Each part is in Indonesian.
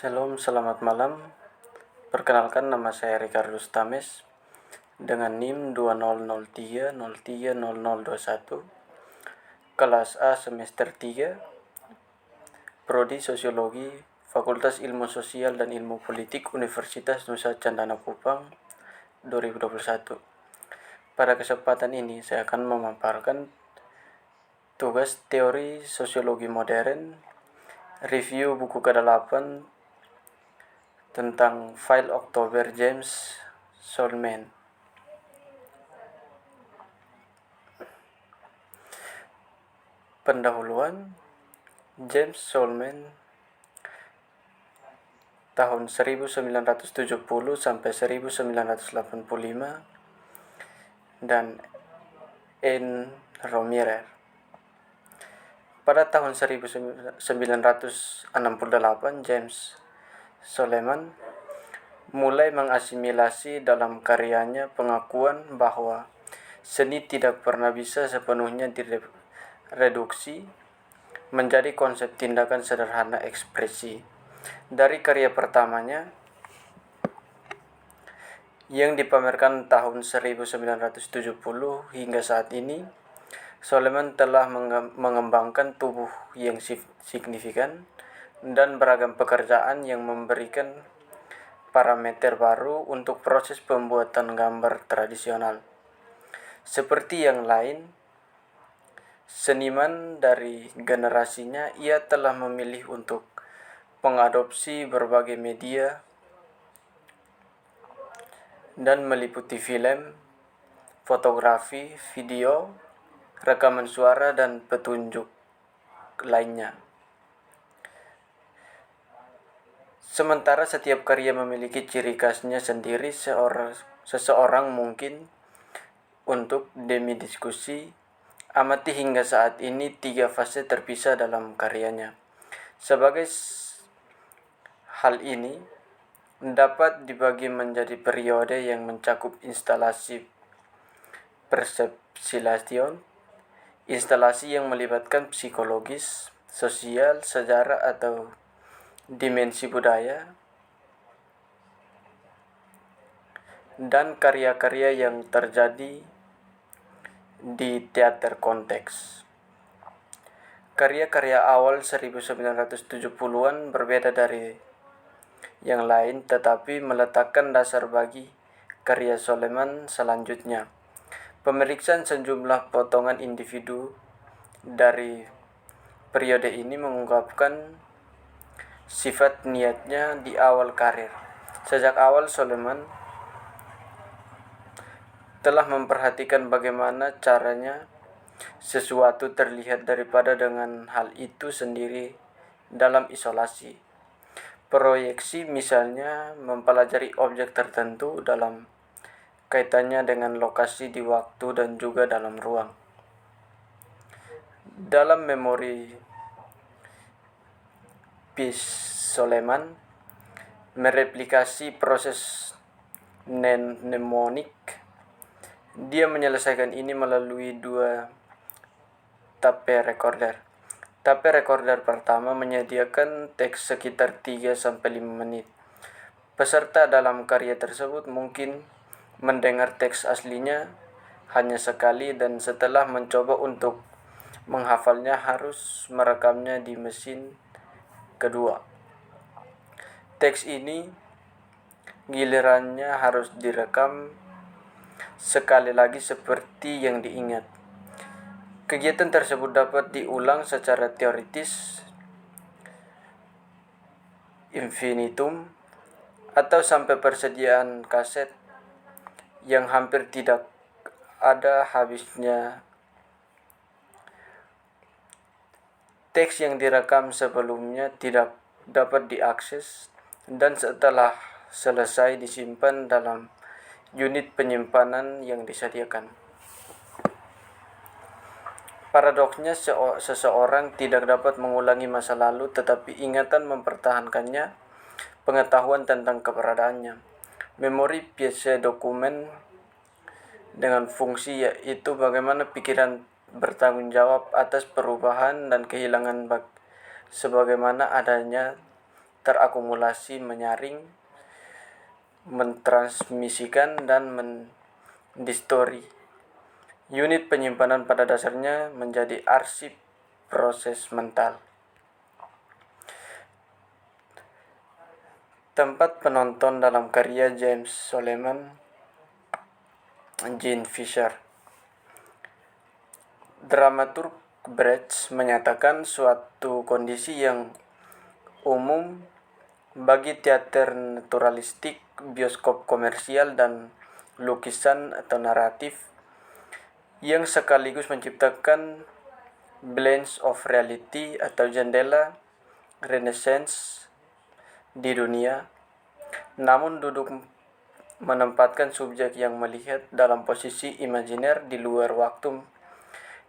Shalom, selamat malam. Perkenalkan, nama saya Ricardus Tames dengan NIM 2003030021, kelas A semester 3, Prodi Sosiologi, Fakultas Ilmu Sosial dan Ilmu Politik Universitas Nusa Cendana Kupang 2021. Pada kesempatan ini saya akan memaparkan tugas teori sosiologi modern, review buku ke-8 tentang File October James Solman. Pendahuluan. James Solman tahun 1970 sampai 1985 dan N. Romirer. Pada tahun 1968, James Solman mulai mengasimilasi dalam karyanya pengakuan bahwa seni tidak pernah bisa sepenuhnya direduksi menjadi konsep tindakan sederhana ekspresi. Dari karya pertamanya yang dipamerkan tahun 1970 hingga saat ini, Solman telah mengembangkan tubuh yang signifikan dan beragam pekerjaan yang memberikan parameter baru untuk proses pembuatan gambar tradisional. Seperti yang lain, seniman dari generasinya, ia telah memilih untuk mengadopsi berbagai media dan meliputi film, fotografi, video, rekaman suara, dan petunjuk lainnya. Sementara setiap karya memiliki ciri khasnya sendiri, seseorang mungkin untuk demi-diskusi amati hingga saat ini 3 fase terpisah dalam karyanya. Sebagai hal ini dapat dibagi menjadi periode yang mencakup instalasi perceptuation, instalasi yang melibatkan psikologis, sosial, sejarah atau dimensi budaya, dan karya-karya yang terjadi di teater konteks. Karya-karya awal 1970-an berbeda dari yang lain, tetapi meletakkan dasar bagi karya Solman selanjutnya. Pemeriksaan sejumlah potongan individu dari periode ini mengungkapkan sifat niatnya di awal karir. Sejak awal, Solman telah memperhatikan bagaimana caranya sesuatu terlihat daripada dengan hal itu sendiri dalam isolasi. Proyeksi misalnya mempelajari objek tertentu dalam kaitannya dengan lokasi di waktu dan juga dalam ruang. Dalam memori Peace, Solman mereplikasi proses mnemonik. Dia menyelesaikan ini melalui 2 tape recorder. Tape recorder pertama menyediakan teks sekitar 3-5 menit. Peserta dalam karya tersebut mungkin mendengar teks aslinya hanya sekali dan setelah mencoba untuk menghafalnya harus merekamnya di mesin kedua. Teks ini gilirannya harus direkam sekali lagi seperti yang diingat. Kegiatan tersebut dapat diulang secara teoritis infinitum atau sampai persediaan kaset yang hampir tidak ada habisnya. Teks yang direkam sebelumnya tidak dapat diakses dan setelah selesai disimpan dalam unit penyimpanan yang disediakan. Paradoksnya, seseorang tidak dapat mengulangi masa lalu, tetapi ingatan mempertahankannya, pengetahuan tentang keberadaannya. Memori biasa dokumen dengan fungsi yaitu bagaimana pikiran bertanggung jawab atas perubahan dan kehilangan sebagaimana adanya terakumulasi, menyaring, mentransmisikan, dan mendistori. Unit penyimpanan pada dasarnya menjadi arsip proses mental. Tempat penonton dalam karya James Solomon, Jean Fisher. Dramaturg Brecht menyatakan suatu kondisi yang umum bagi teater naturalistik, bioskop komersial, dan lukisan atau naratif yang sekaligus menciptakan blends of reality atau jendela Renaissance di dunia, namun duduk menempatkan subjek yang melihat dalam posisi imajiner di luar waktu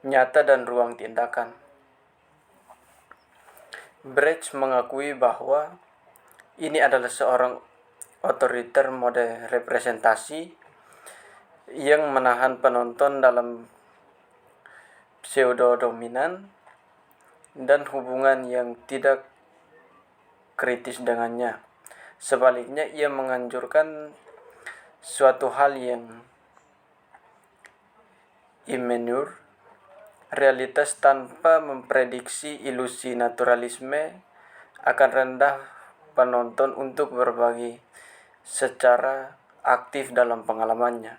nyata dan ruang tindakan. Brecht mengakui bahwa ini adalah seorang otoriter mode representasi yang menahan penonton dalam pseudo-dominan dan hubungan yang tidak kritis dengannya. Sebaliknya, ia menganjurkan suatu hal yang immanur, realitas tanpa memprediksi ilusi naturalisme akan rendah penonton untuk berbagi secara aktif dalam pengalamannya.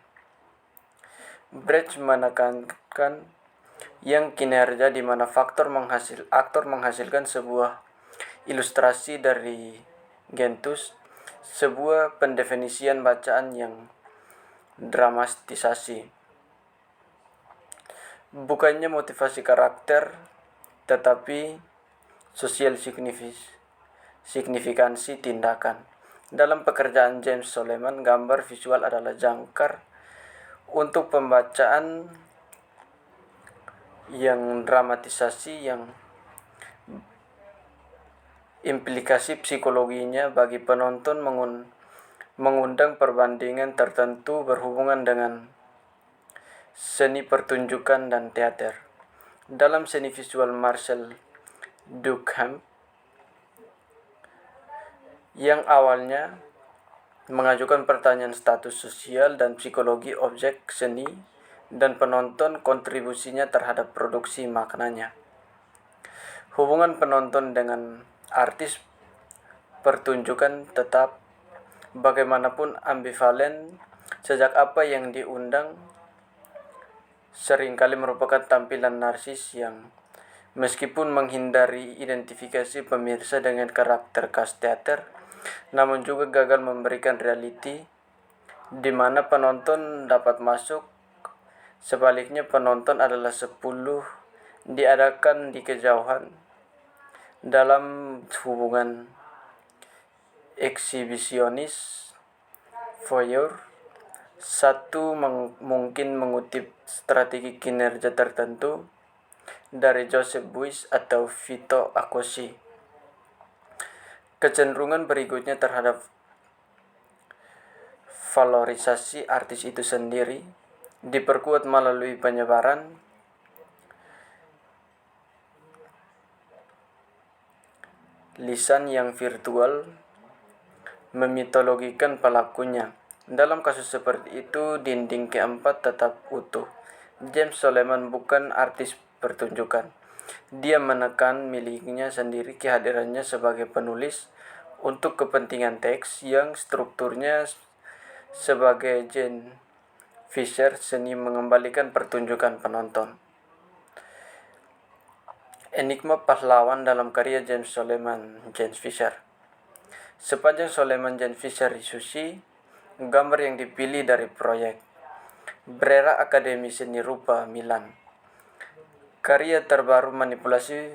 Brecht menekankan yang kinerja di mana aktor menghasilkan sebuah ilustrasi dari Gentus, sebuah pendefinisian bacaan yang dramatisasi. Bukannya motivasi karakter, tetapi sosial signifikansi tindakan. Dalam pekerjaan James Solomon, gambar visual adalah jangkar untuk pembacaan yang dramatisasi yang implikasi psikologinya bagi penonton mengundang perbandingan tertentu berhubungan dengan seni pertunjukan dan teater. Dalam seni visual Marcel Duchamp yang awalnya mengajukan pertanyaan status sosial dan psikologi objek seni dan penonton, kontribusinya terhadap produksi maknanya. Hubungan penonton dengan artis pertunjukan tetap bagaimanapun ambivalen, sejak apa yang diundang seringkali merupakan tampilan narsis yang meskipun menghindari identifikasi pemirsa dengan karakter khas teater, namun juga gagal memberikan reality di mana penonton dapat masuk. Sebaliknya, penonton adalah 10 diadakan di kejauhan dalam hubungan eksibisionis voyeur. Satu mungkin mengutip strategi kinerja tertentu dari Joseph Beuys atau Vito Accoshi. Kecenderungan berikutnya terhadap valorisasi artis itu sendiri diperkuat melalui penyebaran lisan yang virtual memitologikan pelakunya. Dalam kasus seperti itu, dinding keempat tetap utuh. James Solomon bukan artis pertunjukan. Dia menekan miliknya sendiri kehadirannya sebagai penulis untuk kepentingan teks yang strukturnya sebagai Jean Fisher seni mengembalikan pertunjukan penonton. Enigma pahlawan dalam karya James Solomon, James Fisher. Sepanjang Solomon James Fisher Risushi, gambar yang dipilih dari proyek Brera Akademi Seni Rupa Milan. Karya terbaru manipulasi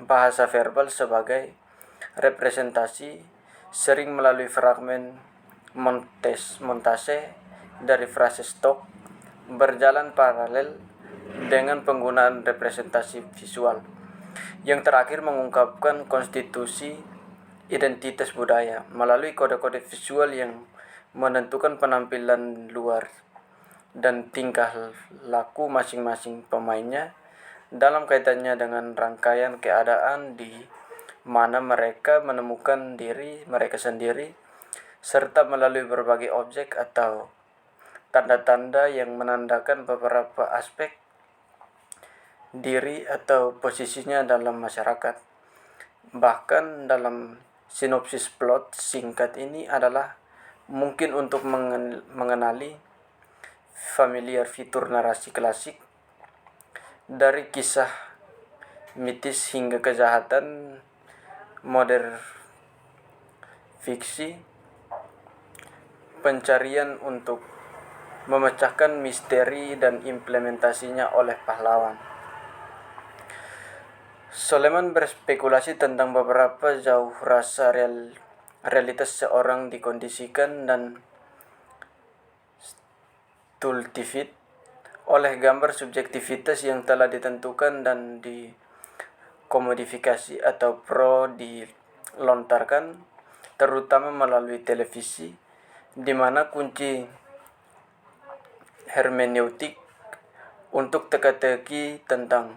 bahasa verbal sebagai representasi, sering melalui fragmen montase dari frase stok, berjalan paralel dengan penggunaan representasi visual. Yang terakhir mengungkapkan konstitusi identitas budaya melalui kode-kode visual yang menentukan penampilan luar dan tingkah laku masing-masing pemainnya dalam kaitannya dengan rangkaian keadaan di mana mereka menemukan diri mereka sendiri, serta melalui berbagai objek atau tanda-tanda yang menandakan beberapa aspek diri atau posisinya dalam masyarakat. Bahkan dalam sinopsis plot singkat ini adalah mungkin untuk mengenali familiar fitur narasi klasik dari kisah mitis hingga kejahatan modern fiksi, pencarian untuk memecahkan misteri dan implementasinya oleh pahlawan. Soleman berspekulasi tentang beberapa jauh rasa realitas seorang dikondisikan dan stultified oleh gambar subjektivitas yang telah ditentukan dan dikomodifikasi atau dilontarkan, terutama melalui televisi, di mana kunci hermeneutik untuk teka-teki tentang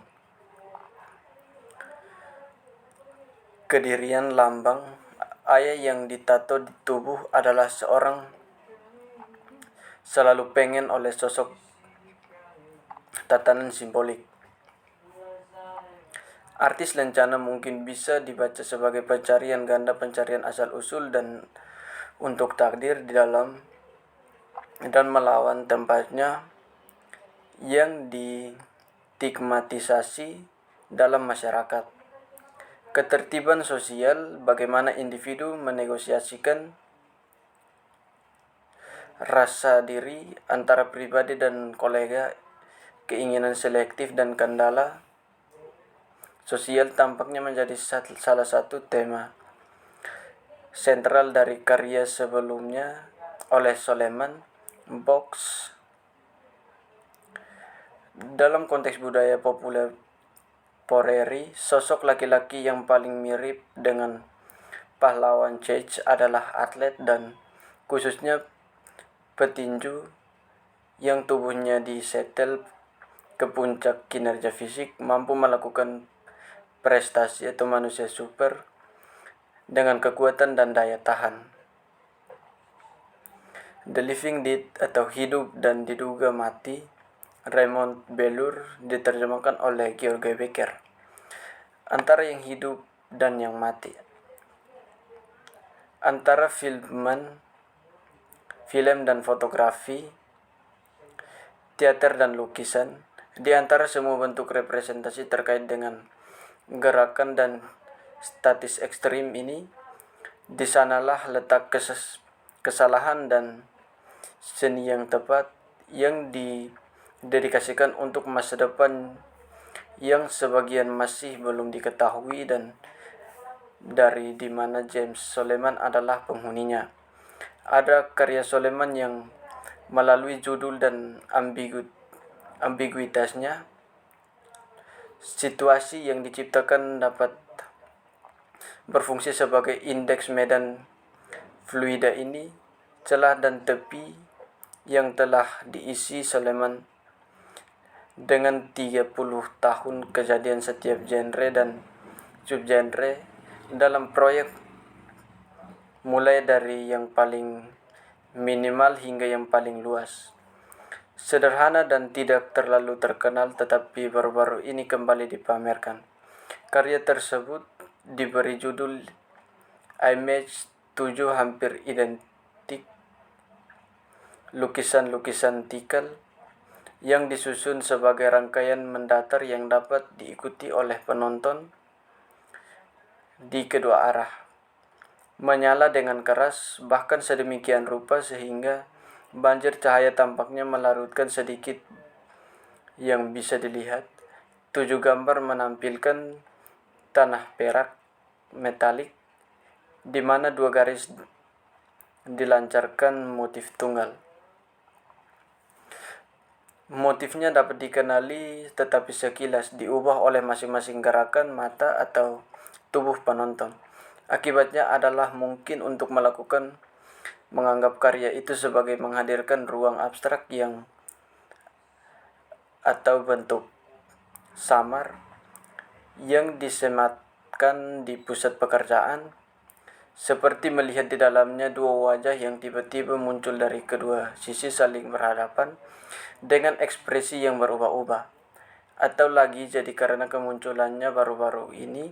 kedirian lambang ayah yang ditato di tubuh adalah seorang selalu pengen oleh sosok tatanan simbolik. Artis lencana mungkin bisa dibaca sebagai pencarian ganda, pencarian asal-usul dan untuk takdir di dalam dan melawan tempatnya yang distigmatisasi dalam masyarakat. Ketertiban sosial, bagaimana individu menegosiasikan rasa diri antara pribadi dan kolega, keinginan selektif dan kendala sosial tampaknya menjadi salah satu tema sentral dari karya sebelumnya oleh Soleman. Box dalam konteks budaya populer Poreri, sosok laki-laki yang paling mirip dengan pahlawan Czech adalah atlet dan khususnya petinju yang tubuhnya disetel ke puncak kinerja fisik, mampu melakukan prestasi atau manusia super dengan kekuatan dan daya tahan. The Living Dead atau Hidup dan Diduga Mati, Raymond Bellur, diterjemahkan oleh George Becker. Antara yang hidup dan yang mati. Antara film dan fotografi, teater dan lukisan, di antara semua bentuk representasi terkait dengan gerakan dan statis ekstrim ini, di sanalah letak kesalahan dan seni yang tepat yang didedikasikan untuk masa depan yang sebagian masih belum diketahui dan dari di mana James Soleman adalah penghuninya. Ada karya Soleman yang melalui judul dan ambiguitasnya, situasi yang diciptakan dapat berfungsi sebagai indeks medan fluida ini, celah dan tepi yang telah diisi Soleman dengan 30 tahun kejadian setiap genre dan subgenre dalam proyek, mulai dari yang paling minimal hingga yang paling luas. Sederhana dan tidak terlalu terkenal, tetapi baru-baru ini kembali dipamerkan. Karya tersebut diberi judul Image 7 hampir identik, lukisan-lukisan tikal yang disusun sebagai rangkaian mendatar yang dapat diikuti oleh penonton di kedua arah, menyala dengan keras, bahkan sedemikian rupa sehingga banjir cahaya tampaknya melarutkan sedikit yang bisa dilihat. 7 gambar menampilkan tanah perak metalik di mana 2 garis dilancarkan motif tunggal. Motifnya dapat dikenali tetapi sekilas diubah oleh masing-masing gerakan mata atau tubuh penonton. Akibatnya adalah mungkin untuk menganggap karya itu sebagai menghadirkan ruang abstrak yang atau bentuk samar yang ditempatkan di pusat pekerjaan, seperti melihat di dalamnya dua wajah yang tiba-tiba muncul dari kedua sisi saling berhadapan dengan ekspresi yang berubah-ubah. Atau lagi jadi karena kemunculannya baru-baru ini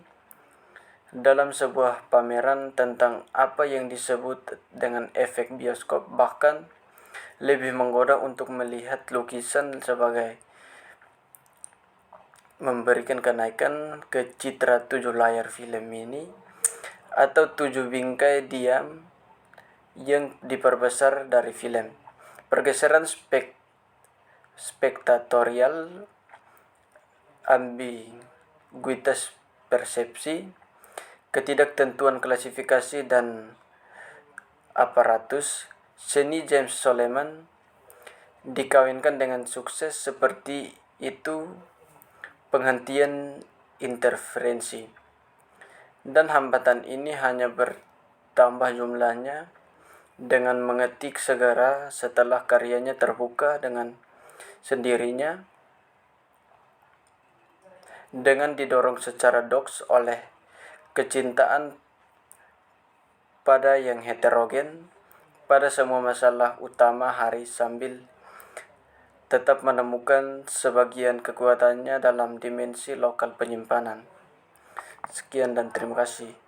dalam sebuah pameran tentang apa yang disebut dengan efek bioskop, bahkan lebih menggoda untuk melihat lukisan sebagai memberikan kenaikan ke citra 7 layar film ini, atau 7 bingkai diam yang diperbesar dari film. Pergeseran spektatorial, ambiguitas persepsi, ketidaktentuan klasifikasi dan aparatus seni James Soleman dikawinkan dengan sukses seperti itu penghentian interferensi. Dan hambatan ini hanya bertambah jumlahnya dengan mengetik segera setelah karyanya terbuka dengan sendirinya, dengan didorong secara doks oleh kecintaan pada yang heterogen pada semua masalah utama hari, sambil tetap menemukan sebagian kekuatannya dalam dimensi lokal penyimpanan. Sekian dan terima kasih.